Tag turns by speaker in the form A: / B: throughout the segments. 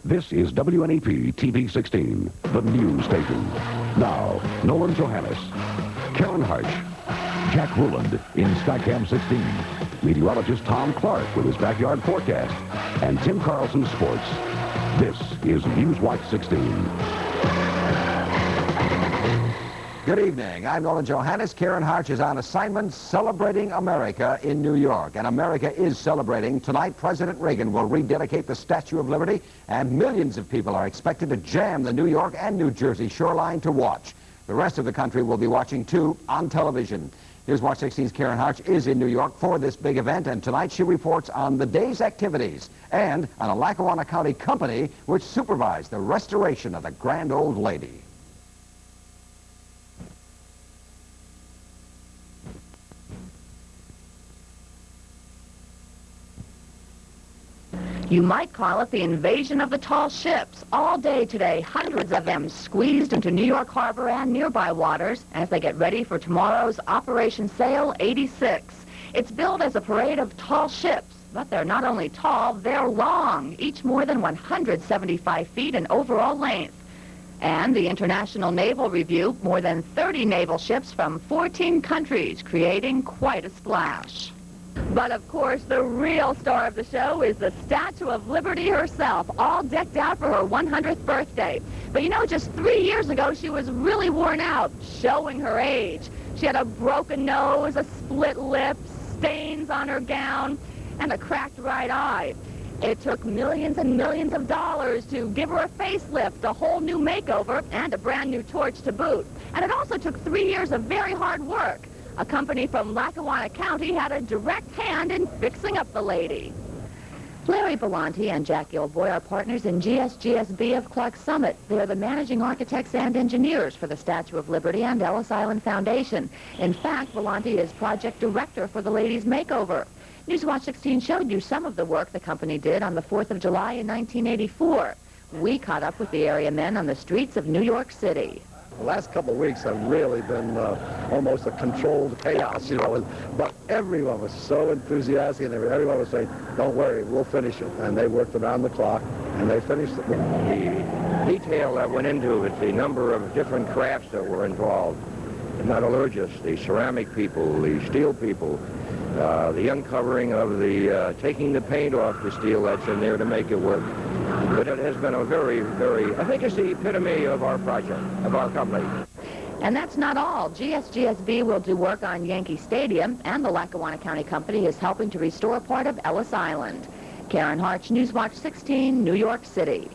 A: This is WNEP TV 16, the news station. Now, Nolan, Johannes, Karen Harch, Jack Ruland in Skycam 16, meteorologist Tom Clark with his backyard forecast, and Tim Carlson Sports. This is Newswatch 16.
B: Good evening. I'm Nolan Johannes. Karen Harch is on assignment celebrating America in New York. And America is celebrating. Tonight, President Reagan will rededicate the Statue of Liberty, and millions of people are expected to jam the New York and New Jersey shoreline to watch. The rest of the country will be watching, too, on television. Newswatch 16's Karen Harch is in New York for this big event, and tonight she reports on the day's activities and on a Lackawanna County company which supervised the restoration of the Grand Old Lady.
C: You might call it the invasion of the tall ships. All day today, hundreds of them squeezed into New York Harbor and nearby waters as they get ready for tomorrow's Operation Sail 86. It's billed as a parade of tall ships, but they're not only tall, they're long, each more than 175 feet in overall length. And the International Naval Review, more than 30 naval ships from 14 countries, creating quite a splash. But, of course, the real star of the show is the Statue of Liberty herself, all decked out for her 100th birthday. But, you know, just 3 years ago, she was really worn out, showing her age. She had a broken nose, a split lip, stains on her gown, and a cracked right eye. It took millions and millions of dollars to give her a facelift, a whole new makeover, and a brand new torch to boot. And it also took 3 years of very hard work. A company from Lackawanna County had a direct hand in fixing up the lady. Larry Belanti and Jack Gilboy are partners in GSGSB of Clark Summit. They're the managing architects and engineers for the Statue of Liberty and Ellis Island Foundation. In fact, Belanti is project director for the lady's makeover. Newswatch 16 showed you some of the work the company did on the 4th of July in 1984. We caught up with the area men on the streets of New York City.
D: The last couple of weeks have really been almost a controlled chaos, you know, but everyone was so enthusiastic, and everyone was saying, don't worry, we'll finish it. And they worked around the clock, and they finished it.
E: The detail that went into it, the number of different crafts that were involved, the metallurgists, the ceramic people, the steel people, the uncovering of the, taking the paint off the steel that's in there to make it work. But it has been a very, very, I think it's the epitome of our project, of our company.
C: And that's not all. GSGSB will do work on Yankee Stadium, and the Lackawanna County Company is helping to restore part of Ellis Island. Karen Harch, Newswatch 16, New York City.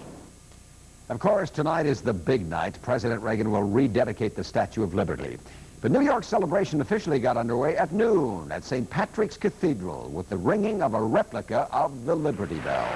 B: Of course, tonight is the big night. President Reagan will rededicate the Statue of Liberty. The New York celebration officially got underway at noon at St. Patrick's Cathedral with the ringing of a replica of the Liberty Bell.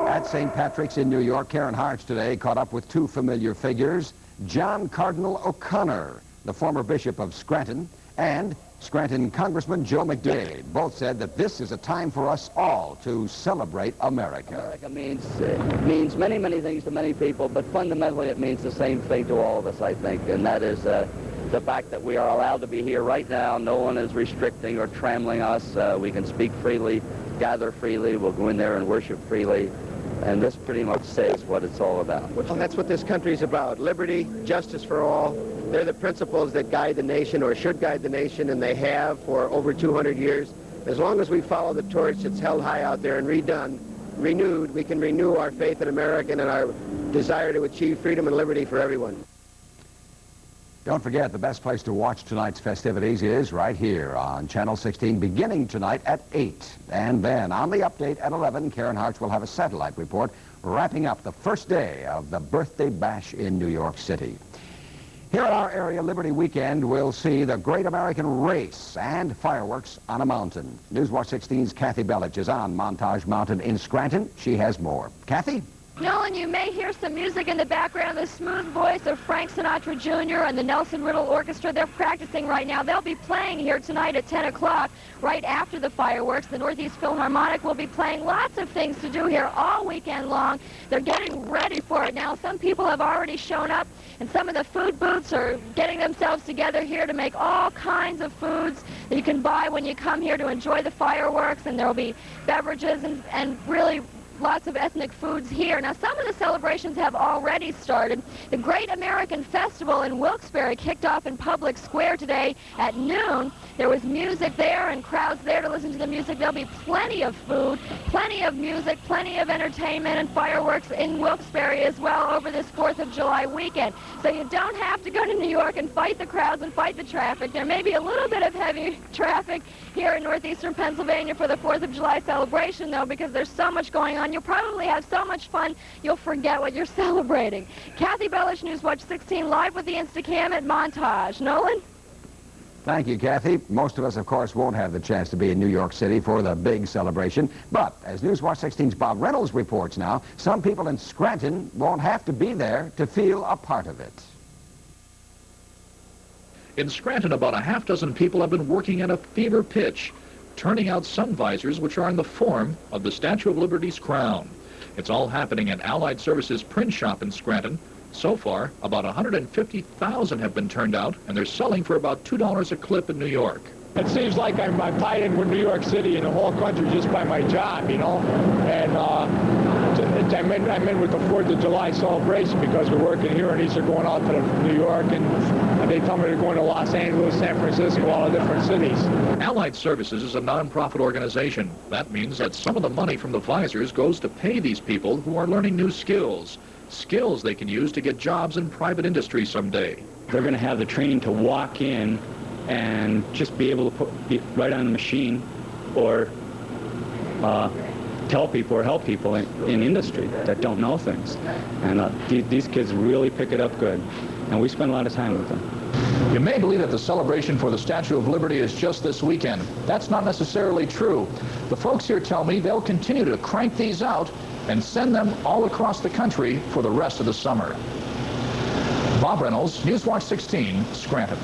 B: At St. Patrick's in New York, Karen Harch today caught up with two familiar figures, John Cardinal O'Connor, the former Bishop of Scranton, and Scranton Congressman Joe McDade. Both said that this is a time for us all to celebrate America.
F: America means many, many things to many people, but fundamentally it means the same thing to all of us, I think, and that is the fact that we are allowed to be here right now. No one is restricting or trammeling us. We can speak freely, gather freely. We'll go in there and worship freely. And this pretty much says what it's all about.
D: Well, that's what this country's about. Liberty, justice for all. They're the principles that guide the nation, or should guide the nation, and they have for over 200 years. As long as we follow the torch that's held high out there and renewed, we can renew our faith in America and our desire to achieve freedom and liberty for everyone.
B: Don't forget, the best place to watch tonight's festivities is right here on Channel 16, beginning tonight at 8. And then on the update at 11, Karen Harch will have a satellite report wrapping up the first day of the birthday bash in New York City. Here at our area, Liberty Weekend, we'll see the Great American Race and fireworks on a mountain. Newswatch 16's Kathy Bellich is on Montage Mountain in Scranton. She has more. Kathy?
C: Nolan, you may hear some music in the background. The smooth voice of Frank Sinatra Jr. and the Nelson Riddle Orchestra. They're practicing right now. They'll be playing here tonight at 10 o'clock, right after the fireworks. The Northeast Philharmonic will be playing lots of things to do here all weekend long. They're getting ready for it now. Some people have already shown up, and some of the food booths are getting themselves together here to make all kinds of foods that you can buy when you come here to enjoy the fireworks, and there will be beverages and really lots of ethnic foods here. Now, some of the celebrations have already started. The Great American Festival in Wilkes-Barre kicked off in Public Square today at noon. There was music there and crowds there to listen to the music. There'll be plenty of food, plenty of music, plenty of entertainment and fireworks in Wilkes-Barre as well over this 4th of July weekend. So you don't have to go to New York and fight the crowds and fight the traffic. There may be a little bit of heavy traffic here in northeastern Pennsylvania for the 4th of July celebration, though, because there's so much going on. You'll probably have so much fun, you'll forget what you're celebrating. Kathy Bellish, Newswatch 16, live with the Instacam at Montage. Nolan?
B: Thank you, Kathy. Most of us, of course, won't have the chance to be in New York City for the big celebration. But as Newswatch 16's Bob Reynolds reports now, some people in Scranton won't have to be there to feel a part of it.
G: In Scranton, about a half dozen people have been working at a fever pitch, turning out sun visors which are in the form of the Statue of Liberty's crown. It's all happening at Allied Services print shop in Scranton. So far, about 150,000 have been turned out, and they're selling for about $2 a clip in New York.
H: It seems like I'm tied in with New York City and the whole country just by my job, you know. And I'm in with the 4th of July celebration because we're working here, and these are going out to New York, and they tell me they're going to Los Angeles, San Francisco, all the different cities.
G: Allied Services is a non-profit organization. That means that some of the money from the visors goes to pay these people who are learning new skills they can use to get jobs in private industry someday.
I: They're going to have the training to walk in and just be able to be right on the machine or tell people or help people in industry that don't know things. And these kids really pick it up good. And we spend a lot of time with them.
G: You may believe that the celebration for the Statue of Liberty is just this weekend. That's not necessarily true. The folks here tell me they'll continue to crank these out and send them all across the country for the rest of the summer. Bob Reynolds, Newswatch 16, Scranton.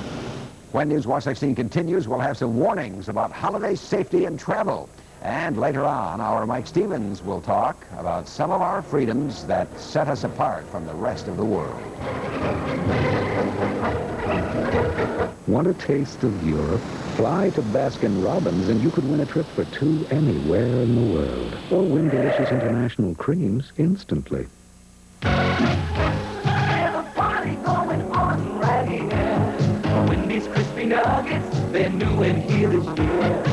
B: When Newswatch 16 continues, we'll have some warnings about holiday safety and travel. And later on, our Mike Stevens will talk about some of our freedoms that set us apart from the rest of the world.
A: Want a taste of Europe? Fly to Baskin-Robbins and you could win a trip for two anywhere in the world. Or win delicious international creams instantly.
J: There's a party going on right here. Wendy's crispy nuggets, they're new and here this year.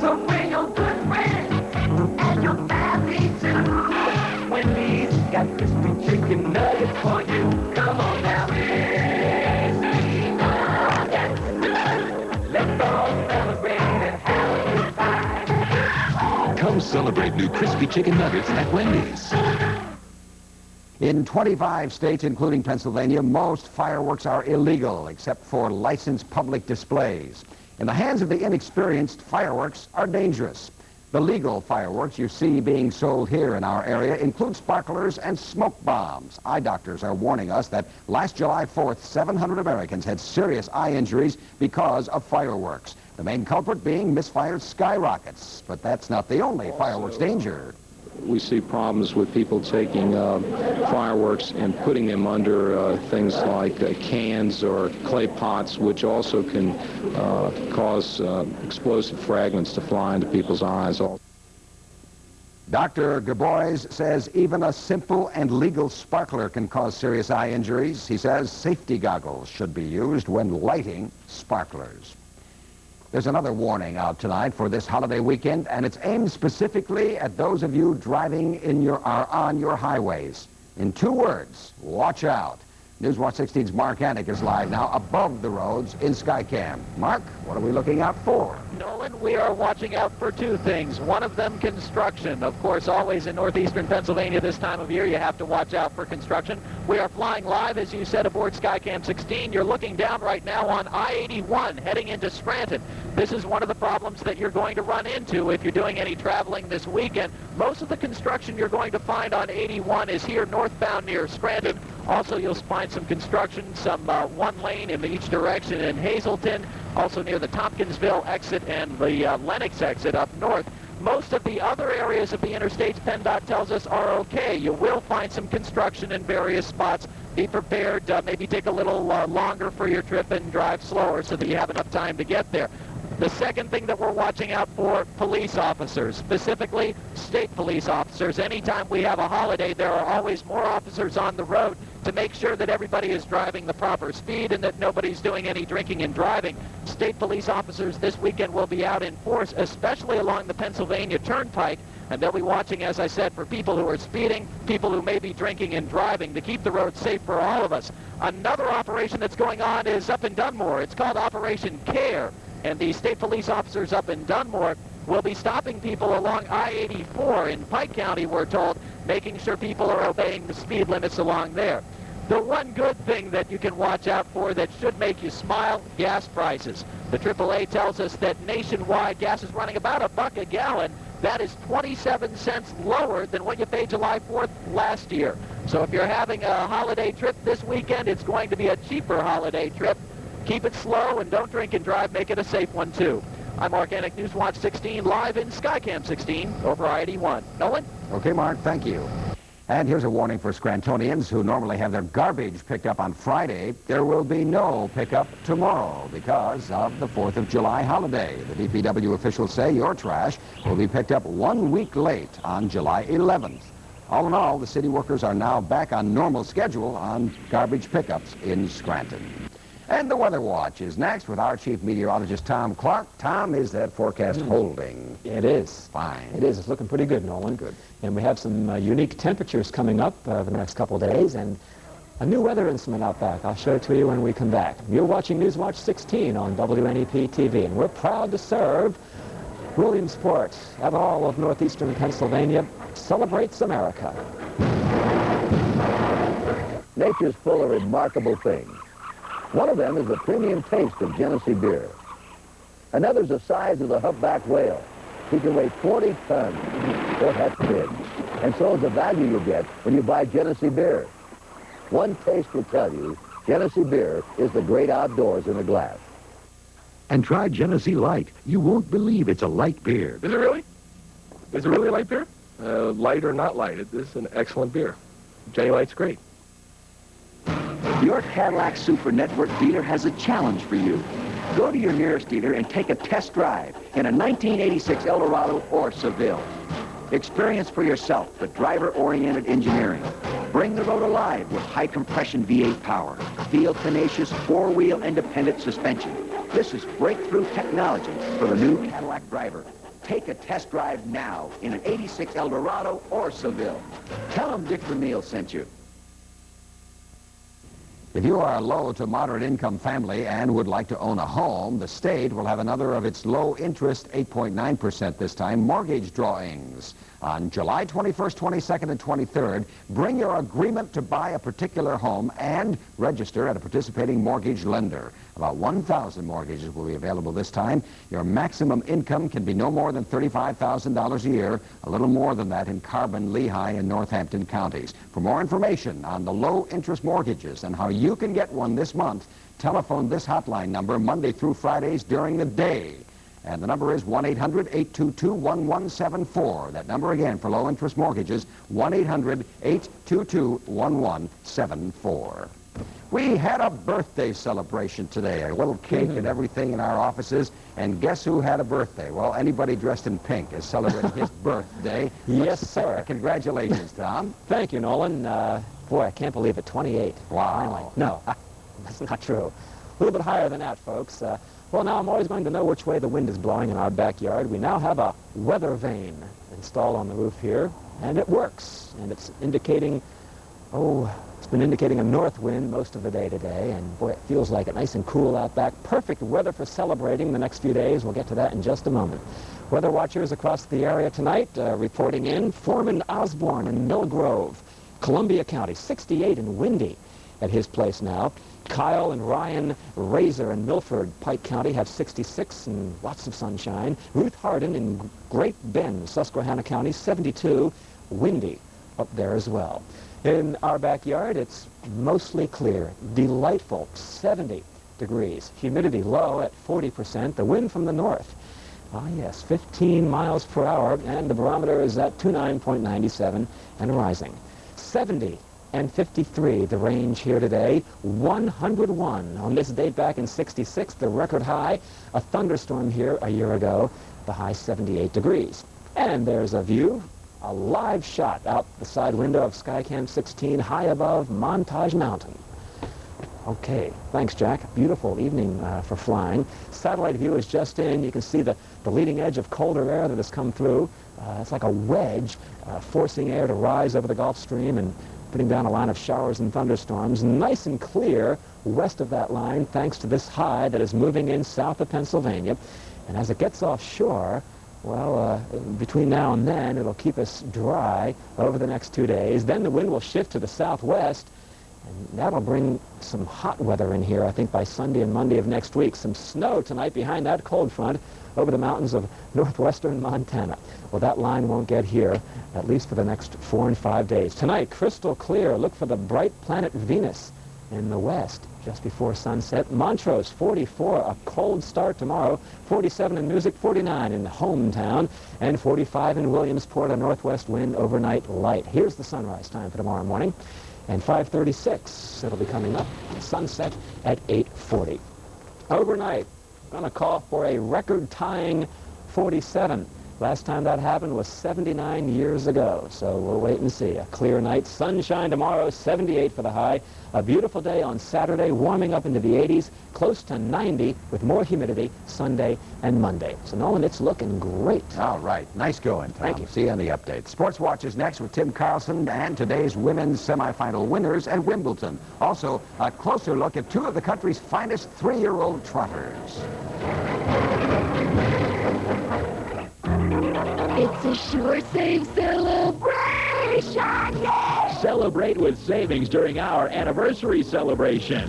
J: So bring your good friends and your family too. Wendy's got crispy chicken nuggets for you. Come on now. Let's all celebrate and have a good time.
K: Come celebrate new crispy chicken nuggets at Wendy's.
B: In 25 states, including Pennsylvania, most fireworks are illegal, except for licensed public displays. In the hands of the inexperienced, fireworks are dangerous. The legal fireworks you see being sold here in our area include sparklers and smoke bombs. Eye doctors are warning us that last July 4th, 700 Americans had serious eye injuries because of fireworks. The main culprit being misfired skyrockets. But that's not the only fireworks danger.
L: We see problems with people taking fireworks and putting them under things like cans or clay pots, which also can cause explosive fragments to fly into people's eyes.
B: Dr. Gabois says even a simple and legal sparkler can cause serious eye injuries. He says safety goggles should be used when lighting sparklers. There's another warning out tonight for this holiday weekend, and it's aimed specifically at those of you driving on your highways. In 2 words, watch out. Newswatch 16's Mark Anik is live now above the roads in Skycam. Mark, what are we looking out for?
G: Nolan, we are watching out for two things. One of them, construction. Of course, always in northeastern Pennsylvania this time of year, you have to watch out for construction. We are flying live, as you said, aboard Skycam 16. You're looking down right now on I-81, heading into Scranton. This is one of the problems that you're going to run into if you're doing any traveling this weekend. Most of the construction you're going to find on 81 is here northbound near Scranton. Also, you'll find some construction, some one lane in each direction in Hazleton, also near the Tompkinsville exit and the Lenox exit up north. Most of the other areas of the interstates, PennDOT tells us, are okay. You will find some construction in various spots. Be prepared, maybe take a little longer for your trip and drive slower so that you have enough time to get there. The second thing that we're watching out for, police officers, specifically state police officers. Anytime we have a holiday, there are always more officers on the road to make sure that everybody is driving the proper speed and that nobody's doing any drinking and driving. State police officers this weekend will be out in force, especially along the Pennsylvania Turnpike, and they'll be watching, as I said, for people who are speeding, people who may be drinking and driving, to keep the road safe for all of us. Another operation that's going on is up in Dunmore. It's called Operation CARE. And the state police officers up in Dunmore will be stopping people along I-84 in Pike County, we're told, making sure people are obeying the speed limits along there. The one good thing that you can watch out for that should make you smile, gas prices. The AAA tells us that nationwide gas is running about $1 a gallon. That is 27 cents lower than what you paid July 4th last year. So if you're having a holiday trip this weekend, it's going to be a cheaper holiday trip. Keep it slow and don't drink and drive. Make it a safe one, too. I'm Mark Anik, Newswatch 16, live in Skycam 16 over I-81. Nolan?
B: Okay, Mark, thank you. And here's a warning for Scrantonians who normally have their garbage picked up on Friday. There will be no pickup tomorrow because of the 4th of July holiday. The DPW officials say your trash will be picked up 1 week late on July 11th. All in all, the city workers are now back on normal schedule on garbage pickups in Scranton. And the Weather Watch is next with our chief meteorologist, Tom Clark. Tom, is that forecast holding?
M: It is.
B: Fine.
M: It is. It's looking pretty good, Nolan.
B: Good.
M: And we have some unique temperatures coming up the next couple of days and a new weather instrument out back. I'll show it to you when we come back. You're watching Newswatch 16 on WNEP TV, and we're proud to serve Williamsport. At all of northeastern Pennsylvania celebrates America.
N: Nature's full of remarkable things. One of them is the premium taste of Genesee beer. Another's the size of the humpback whale. He can weigh 40 tons. Boy, that's big. And so is the value you get when you buy Genesee beer. One taste will tell you Genesee beer is the great outdoors in a glass.
A: And try Genesee Light. You won't believe it's a light beer.
E: Is it really? Is it really a light beer? Light or not light, it is an excellent beer. Jenny Light's great.
O: Your Cadillac Super Network dealer has a challenge for you. Go to your nearest dealer and take a test drive in a 1986 Eldorado or Seville. Experience for yourself the driver-oriented engineering. Bring the road alive with high-compression V8 power. Feel tenacious four-wheel independent suspension. This is breakthrough technology for the new Cadillac driver. Take a test drive now in an 86 Eldorado or Seville. Tell them Dick Vermeil sent you.
B: If you are a low to moderate income family and would like to own a home, the state will have another of its low interest 8.9% this time mortgage drawings. On July 21st, 22nd, and 23rd, bring your agreement to buy a particular home and register at a participating mortgage lender. About 1,000 mortgages will be available this time. Your maximum income can be no more than $35,000 a year, a little more than that in Carbon, Lehigh, and Northampton counties. For more information on the low-interest mortgages and how you can get one this month, telephone this hotline number Monday through Fridays during the day. And the number is 1-800-822-1174. That number again for low-interest mortgages, 1-800-822-1174. We had a birthday celebration today, a little cake and everything in our offices. And guess who had a birthday? Well, anybody dressed in pink is celebrating his birthday.
M: Yes, sir.
B: Congratulations, Tom.
M: Thank you, Nolan. Boy, I can't believe it. 28.
B: Wow.
M: Finally. No, that's not true. A little bit higher than that, folks. Well, now I'm always going to know which way the wind is blowing in our backyard. We now have a weather vane installed on the roof here, and it works. And it's indicating, It's been indicating a north wind most of the day today, and boy, it feels like it. Nice and cool out back. Perfect weather for celebrating the next few days. We'll get to that in just a moment. Weather watchers across the area tonight reporting in. Foreman Osborne in Mill Grove, Columbia County, 68 and windy at his place now. Kyle and Ryan Razor in Milford, Pike County, have 66 and lots of sunshine. Ruth Hardin in Great Bend, Susquehanna County, 72, windy up there as well. In our backyard, it's mostly clear, delightful, 70 degrees. Humidity low at 40%. The wind from the north, yes, 15 miles per hour, and the barometer is at 29.97 and rising. 70 and 53, the range here today. 101 on this date back in 66, the record high. A thunderstorm here a year ago, the high 78 degrees. And there's a view, a live shot out the side window of Skycam 16, high above Montage Mountain. Okay, thanks, Jack. Beautiful evening for flying. Satellite view is just in. You can see the leading edge of colder air that has come through. It's like a wedge forcing air to rise over the Gulf Stream and putting down a line of showers and thunderstorms. Nice and clear west of that line, thanks to this high that is moving in south of Pennsylvania. And as it gets offshore, well, between now and then, it'll keep us dry over the next 2 days. Then the wind will shift to the southwest, and that'll bring some hot weather in here, I think, by Sunday and Monday of next week. Some snow tonight behind that cold front over the mountains of northwestern Montana. Well, that line won't get here, at least for the next 4 and 5 days. Tonight, crystal clear. Look for the bright planet Venus in the west just before sunset. Montrose, 44, a cold start tomorrow. 47 in Music, 49 in hometown, and 45 in Williamsport, a northwest wind overnight light. Here's the sunrise time for tomorrow morning. And 5:36, it'll be coming up. Sunset at 8:40. Overnight, going to call for a record-tying 47. Last time that happened was 79 years ago, so we'll wait and see. A clear night, sunshine tomorrow, 78 for the high. A beautiful day on Saturday, warming up into the 80s, close to 90 with more humidity Sunday and Monday. So, Nolan, it's looking great.
B: All right. Nice going, Tom.
M: Thank you.
B: See you on the update. Sports Watch is next with Tim Carlson and today's women's semifinal winners at Wimbledon. Also, a closer look at two of the country's finest 3-year-old trotters.
C: It's a sure save celebration! Yeah!
G: Celebrate with savings during our anniversary celebration.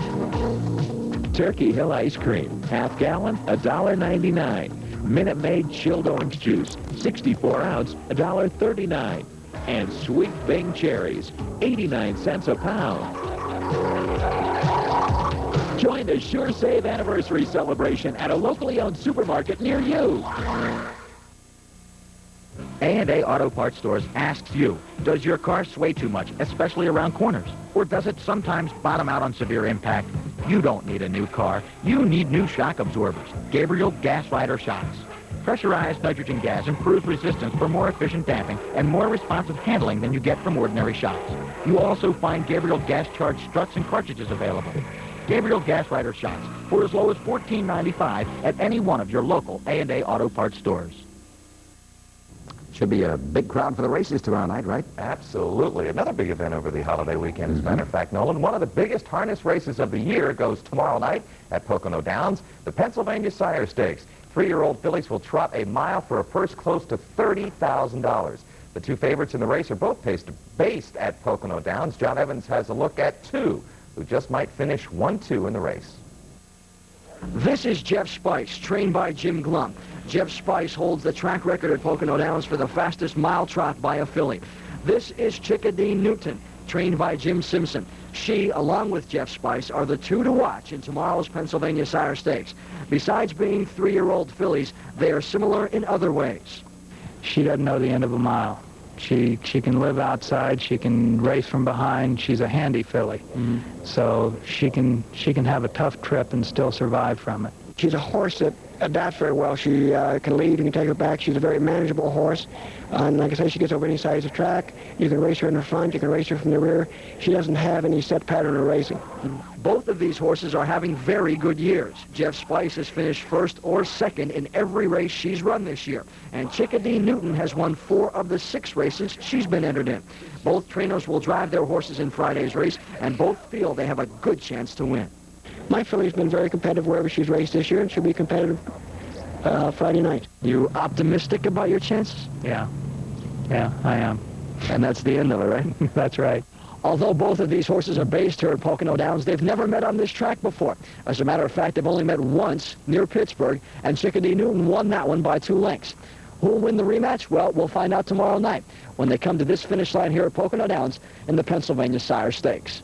G: Turkey Hill ice cream, half gallon, $1.99. Minute Maid chilled orange juice, 64 ounce, $1.39. And Sweet Bing cherries, 89 cents a pound. Join the Sure Save anniversary celebration at a locally owned supermarket near you. A&A Auto Parts Stores asks you, does your car sway too much, especially around corners? Or does it sometimes bottom out on severe impact? You don't need a new car. You need new shock absorbers. Gabriel Gas Rider shocks. Pressurized nitrogen gas improves resistance for more efficient damping and more responsive handling than you get from ordinary shocks. You also find Gabriel gas-charged struts and cartridges available. Gabriel Gas Rider shocks for as low as $14.95 at any one of your local A&A Auto Parts stores.
B: Should be a big crowd for the races tomorrow night, right?
P: Absolutely. Another big event over the holiday weekend, as a matter of fact, Nolan. One of the biggest harness races of the year goes tomorrow night at Pocono Downs, the Pennsylvania Sire Stakes. 3-year-old fillies will trot a mile for a purse close to $30,000. The two favorites in the race are both based at Pocono Downs. John Evans has a look at two who just might finish 1-2 in the race.
Q: This is Jeff Spice, trained by Jim Glump. Jeff Spice holds the track record at Pocono Downs for the fastest mile trot by a filly. This is Chickadee Newton, trained by Jim Simpson. She, along with Jeff Spice, are the two to watch in tomorrow's Pennsylvania Sire Stakes. Besides being 3-year-old fillies, they are similar in other ways.
I: She doesn't know the end of a mile. She can live outside. She can race from behind. She's a handy filly, so she can have a tough trip and still survive from it.
R: She's a horse that adapts very well. She can lead, you can take her back. She's a very manageable horse. And like I say, she gets over any size of track. You can race her in the front, you can race her from the rear. She doesn't have any set pattern of racing.
Q: Both of these horses are having very good years. Jeff Spice has finished first or second in every race she's run this year. And Chickadee Newton has won 4 of the 6 races she's been entered in. Both trainers will drive their horses in Friday's race, and both feel they have a good chance to win.
R: My filly's been very competitive wherever she's raced this year, and she'll be competitive Friday night.
Q: You optimistic about your chances?
I: Yeah, I am.
Q: And that's the end of it, right?
I: That's right.
Q: Although both of these horses are based here at Pocono Downs, they've never met on this track before. As a matter of fact, they've only met once near Pittsburgh, and Chickadee Newton won that one by 2 lengths. Who will win the rematch? Well, we'll find out tomorrow night when they come to this finish line here at Pocono Downs in the Pennsylvania Sire Stakes.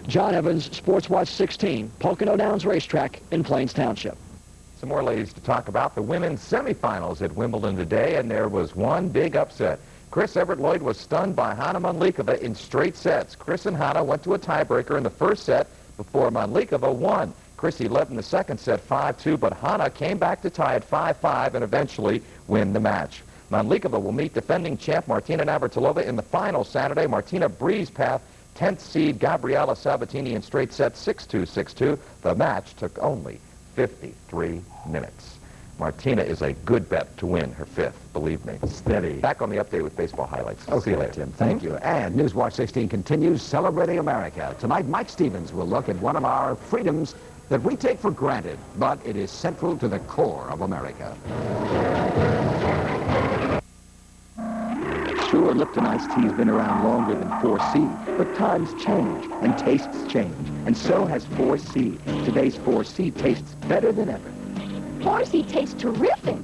Q: John Evans, Sports Watch 16, Pocono Downs Racetrack in Plains Township.
P: Some more ladies to talk about the women's semifinals at Wimbledon today, and there was one big upset. Chris Evert-Lloyd was stunned by Hana Manlikova in straight sets. Chris and Hana went to a tiebreaker in the first set before Manlikova won. Chrissy led in the second set 5-2, but Hana came back to tie at 5-5 and eventually win the match. Manlikova will meet defending champ Martina Navratilova in the final Saturday. Martina breezed past 10th seed Gabriela Sabatini in straight sets 6-2, 6-2. The match took only 53 minutes. Martina is a good bet to win her 5th, believe me.
B: Steady.
P: Back on the update with baseball highlights.
B: Okay,
P: See you later.
B: Tim, thank you. And Newswatch 16 continues celebrating America. Tonight, Mike Stevens will look at one of our freedoms that we take for granted, but it is central to the core of America.
O: Sure, Lipton iced tea has been around longer than 4C, but times change and tastes change, and so has 4C. Today's 4C tastes better than ever.
C: 4C tastes terrific.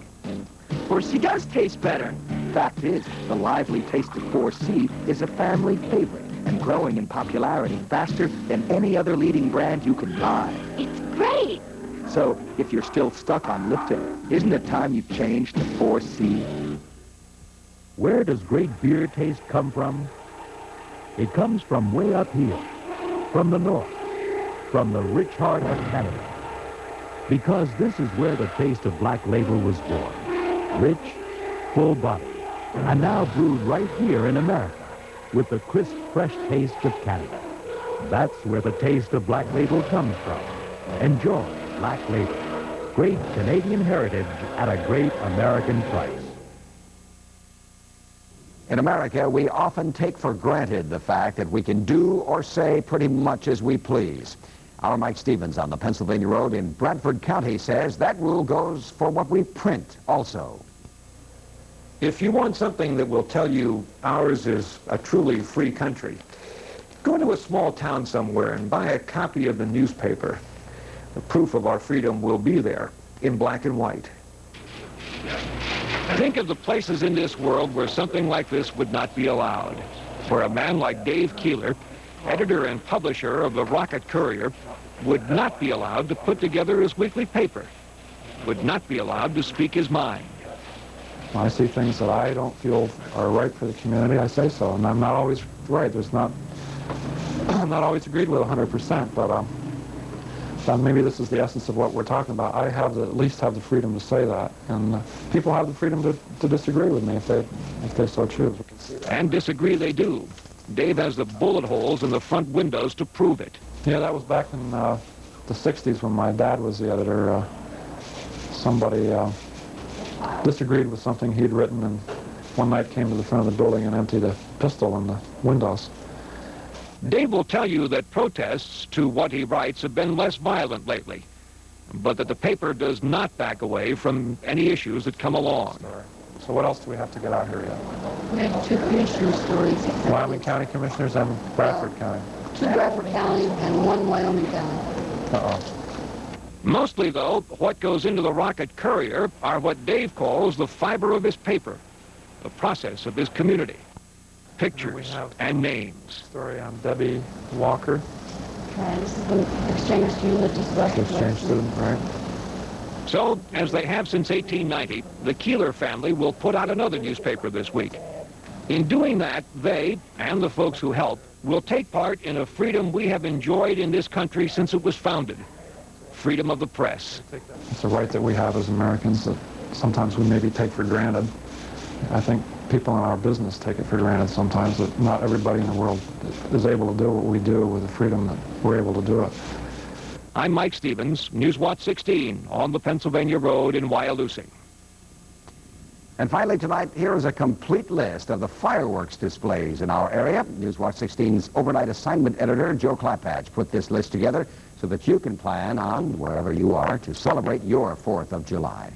O: 4C does taste better. Fact is, the lively taste of 4C is a family favorite and growing in popularity faster than any other leading brand you can buy.
C: It's great.
O: So, if you're still stuck on Lipton, isn't it time you changed to 4C?
A: Where does great beer taste come from? It comes from way up here, from the north, from the rich heart of Canada. Because this is where the taste of Black Label was born. Rich, full body, and now brewed right here in America with the crisp, fresh taste of Canada. That's where the taste of Black Label comes from. Enjoy Black Label. Great Canadian heritage at a great American price.
B: In America, we often take for granted the fact that we can do or say pretty much as we please. Our Mike Stevens on the Pennsylvania Road in Bradford County says that rule goes for what we print also.
L: If you want something that will tell you ours is a truly free country, go to a small town somewhere and buy a copy of the newspaper. The proof of our freedom will be there in black and white.
G: Think of the places in this world where something like this would not be allowed. Where a man like Dave Keeler, editor and publisher of the Rocket Courier, would not be allowed to put together his weekly paper, would not be allowed to speak his mind.
S: When I see things that I don't feel are right for the community, I say so. And I'm not always right. I'm not always agreed with 100%, but maybe this is the essence of what we're talking about. I at least have the freedom to say that. And people have the freedom to disagree with me if they so choose.
G: And disagree they do. Dave has the bullet holes in the front windows to prove it.
S: Yeah, that was back in the 60s when my dad was the editor. Somebody disagreed with something he'd written, and one night came to the front of the building and emptied a pistol in the windows.
G: Dave will tell you that protests to what he writes have been less violent lately, but that the paper does not back away from any issues that come along.
S: So what else do we have to get out here yet?
T: We have 2 commissioner stories.
S: Wyoming County Commissioners and Bradford County.
T: 2 Bradford County and 1 Wyoming County.
S: Uh-oh.
G: Mostly, though, what goes into the Rocket Courier are what Dave calls the fiber of his paper, the process of his community. Pictures and names.
S: Story on Debbie Walker.
T: This is the exchange student that just left.
S: Exchange student, right.
G: So, as they have since 1890, the Keeler family will put out another newspaper this week. In doing that, they, and the folks who help, will take part in a freedom we have enjoyed in this country since it was founded.
E: freedom of the press.
S: It's a right that we have as Americans that sometimes we maybe take for granted. I think people in our business take it for granted sometimes that not everybody in the world is able to do what we do with the freedom that we're able to do it.
E: I'm Mike Stevens, Newswatch 16 on the Pennsylvania Road in Wyalusing.
B: And finally tonight, here is a complete list of the fireworks displays in our area. Newswatch 16's overnight assignment editor, Joe Clapatch, put this list together so that you can plan on, wherever you are, to celebrate your 4th of July.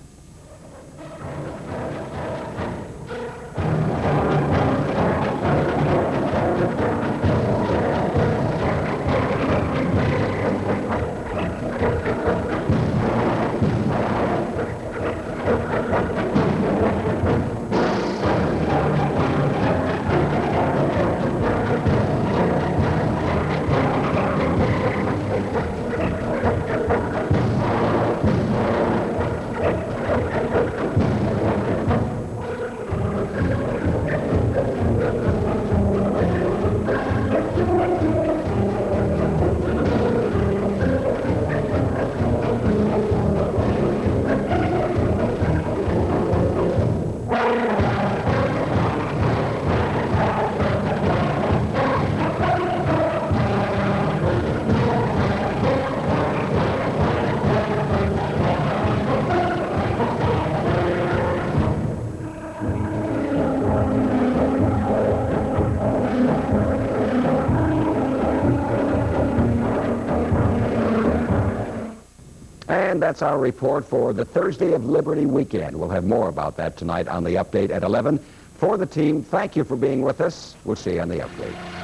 B: And that's our report for the Thursday of Liberty weekend. We'll have more about that tonight on the update at 11. For the team, thank you for being with us. We'll see you on the update.